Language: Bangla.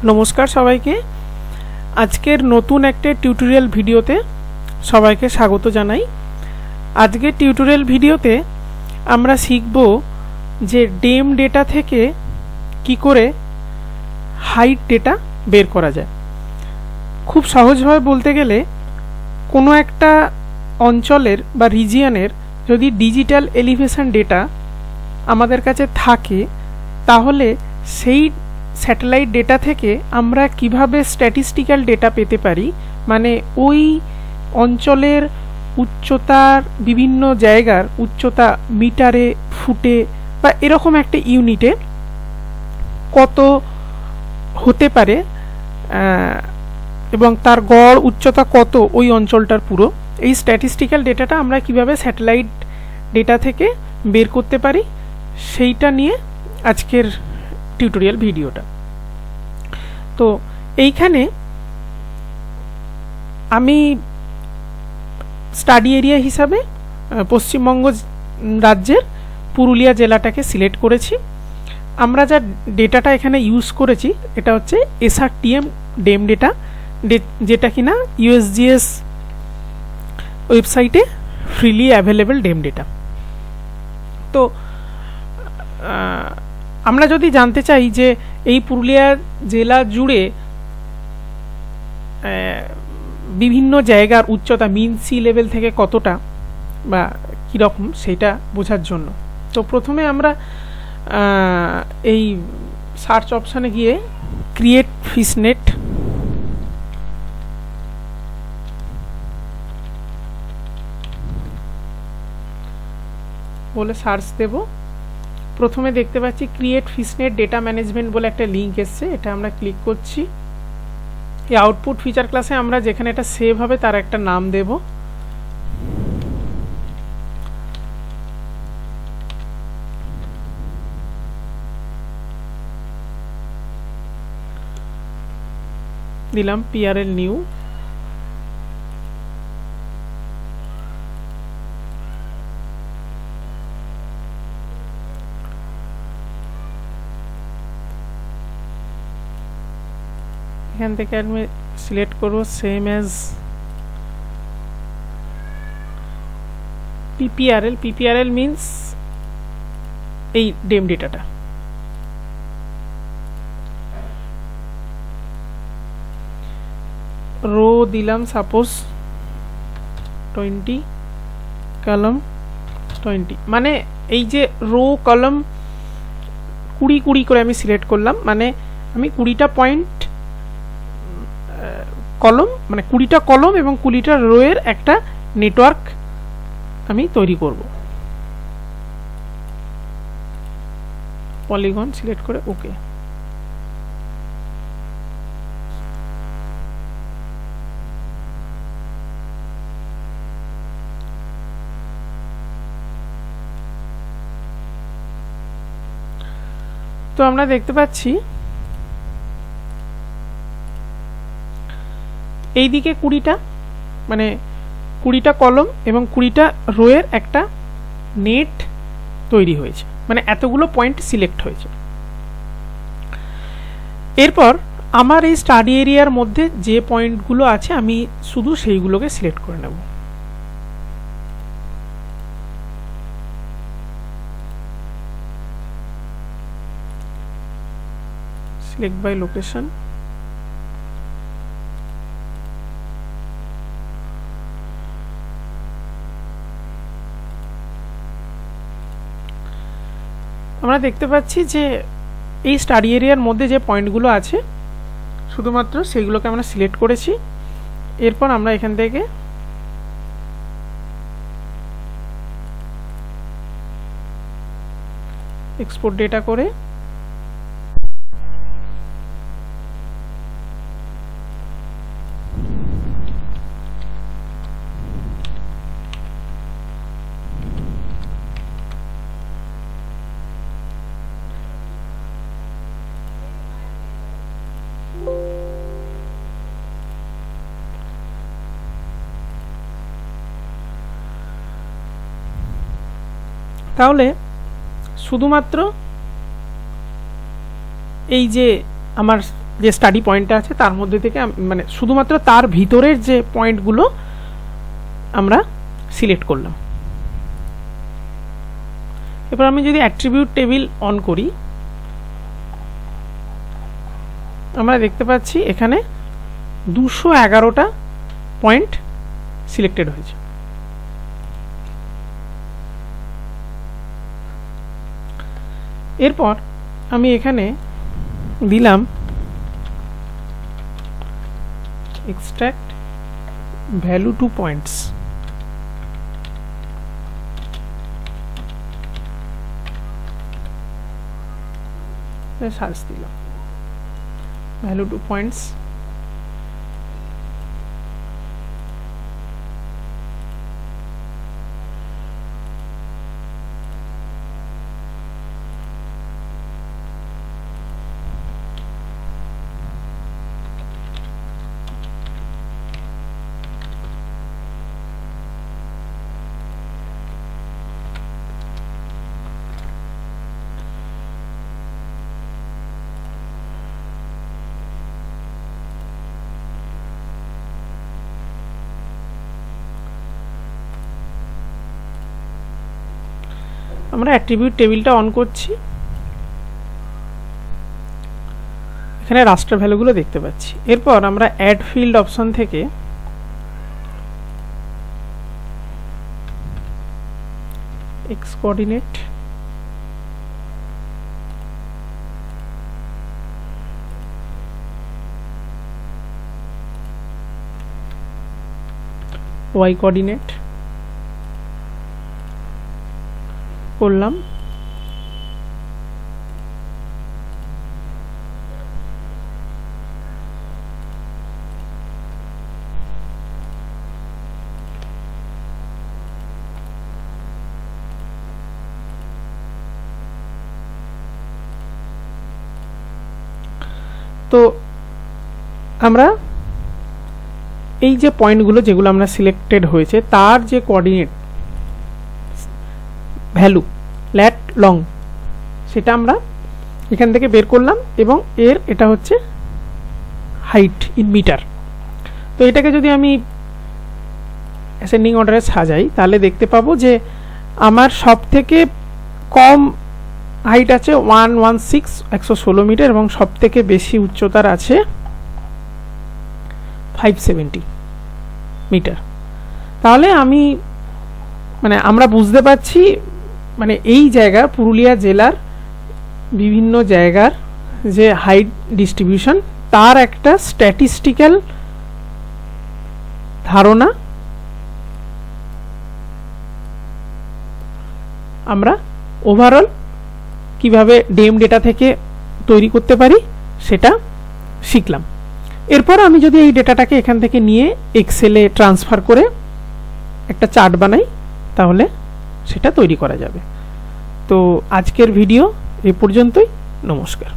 নমস্কার সবাইকে। আজকের নতুন একটা টিউটোরিয়াল ভিডিওতে সবাইকে স্বাগত জানাই। আজকের টিউটোরিয়াল ভিডিওতে আমরা শিখব যে ডেম ডেটা থেকে কি করে হাইট ডেটা বের করা যায়। খুব সহজভাবে বলতে গেলে কোনো একটা অঞ্চলের বা রিজিয়নের যদি ডিজিটাল এলিভেশন ডেটা আমাদের কাছে থাকে, তাহলে সেই স্যাটেলাইট ডেটা থেকে আমরা কিভাবে স্ট্যাটিস্টিক্যাল ডেটা পেতে পারি, মানে ওই অঞ্চলের উচ্চতার বিভিন্ন জায়গার উচ্চতা মিটারে, ফুটে বা এরকম একটা ইউনিটে কত হতে পারে এবং তার গড় উচ্চতা কত ওই অঞ্চলটার পুরো, এই স্ট্যাটিস্টিক্যাল ডেটাটা আমরা কিভাবে স্যাটেলাইট ডেটা থেকে বের করতে পারি সেইটা নিয়ে আজকের টিউটোরিয়াল ভিডিওটা। তো এইখানে আমি স্টাডি এরিয়া হিসাবে পশ্চিমবঙ্গ রাজ্যের পুরুলিয়া জেলাটাকে সিলেক্ট করেছি। আমরা যা ডেটাটা এখানে ইউজ করেছি এটা হচ্ছে SRTM ডেম ডেটা, যেটা কিনা USGS ওয়েবসাইটে ফ্রিলি অ্যাভেলেবল ডেম ডেটা। তো আমরা যদি জানতে চাই যে এই পুরুলিয়া জেলা জুড়ে বিভিন্ন জায়গার উচ্চতা মিন সি লেভেল থেকে কতটা বা কীরকম সেটা বোঝার জন্য, তো প্রথমে আমরা এই সার্চ অপশানে গিয়ে ক্রিয়েট ফিশনেট বলে সার্চ দেব। প্রথমে দেখতে পাচ্ছি ক্রিয়েট ফিশনেট ডেটা ম্যানেজমেন্ট বলে একটা লিঙ্ক এসছে, এটা আমরা ক্লিক করছি। এই আউটপুট ফিচার ক্লাসে আমরা যেখানে এটা সেভ হবে তার একটা নাম দেব। দিলাম PRL নিউ। এখান থেকে আমি সিলেক্ট করব same as PPRL। PPRL means এই ডেম ডেটাটা। রো দিলাম সাপোজ 20, কলম 20, মানে এই যে রো কলম 20 করে আমি সিলেক্ট করলাম, মানে আমি 20টা পয়েন্ট কলম, মানে 20টা কলম এবং 20টা রোয়ের একটা নেটওয়ার্ক আমি তৈরি করব। পলিগন সিলেক্ট করে ওকে। তো আমরা দেখতে পাচ্ছি এইদিকে 20টা, মানে 20টা কলম এবং 20টা রোয়ের একটা নেট তৈরি হয়েছে, মানে এতগুলো পয়েন্ট সিলেক্ট হয়েছে। এরপর আমার এই স্টাডি এরিয়ার মধ্যে যে পয়েন্টগুলো আছে আমি শুধু সেইগুলোকে সিলেক্ট করে নেব। Select by location. আমরা দেখতে পাচ্ছি যে এই স্টাডি এরিয়ার মধ্যে যে পয়েন্টগুলো আছে শুধুমাত্র সেগুলোকে আমরা সিলেক্ট করেছি। এরপর আমরা এখান থেকে এক্সপোর্ট ডেটা করে তাহলে শুধুমাত্র এই যে আমার যে স্টাডি পয়েন্টটা আছে তার মধ্যে থেকে মানে শুধুমাত্র তার ভিতরের যে পয়েন্টগুলো আমরা সিলেক্ট করলাম। এবার আমি যদি অ্যাট্রিবিউট টেবিল অন করি, আমরা দেখতে পাচ্ছি এখানে 211টা পয়েন্ট সিলেক্টেড হয়েছে। এরপর আমি এখানে দিলাম extract value to points। Search দিলাম value to points। আমরা অ্যাট্রিবিউট টেবিলটা অন করছি, এখানে রাস্টার ভ্যালুগুলো দেখতে পাচ্ছি। এরপর আমরা অ্যাড ফিল্ড অপশন থেকে এক্স কোঅর্ডিনেট, ওয়াই কোঅর্ডিনেট করলাম। তো আমরা এই যে পয়েন্টগুলো যেগুলো আমরা সিলেক্টেড হয়েছে তার যে কোঅর্ডিনেট ভ্যালু ল্যাট লং সেটা আমরা এখান থেকে বের করলাম এবং এর এটা হচ্ছে হাইট ইন মিটার। তো এটাকে যদি আমি অ্যাসেন্ডিং অর্ডারে সাজাই তাহলে দেখতে পাবো যে আমার সব থেকে কম হাইট আছে 116 মিটার এবং সব থেকে বেশি উচ্চতার আছে 570 মিটার। তাহলে আমি মানে আমরা বুঝতে পারছি মানে এই জায়গা পুরুলিয়া জেলার বিভিন্ন জায়গার যে হাইট ডিস্ট্রিবিউশন তার একটা স্ট্যাটিস্টিক্যাল ধারণা আমরা ওভারঅল কিভাবে ডিএম ডেটা থেকে তৈরি করতে পারি সেটা শিখলাম। এরপর আমি যদি এই ডেটাটাকে এখান থেকে নিয়ে এক্সেলে ট্রান্সফার করে একটা চার্ট বানাই তাহলে সেটা তৈরি করা যাবে। তো আজকের ভিডিও এ পর্যন্তই। নমস্কার।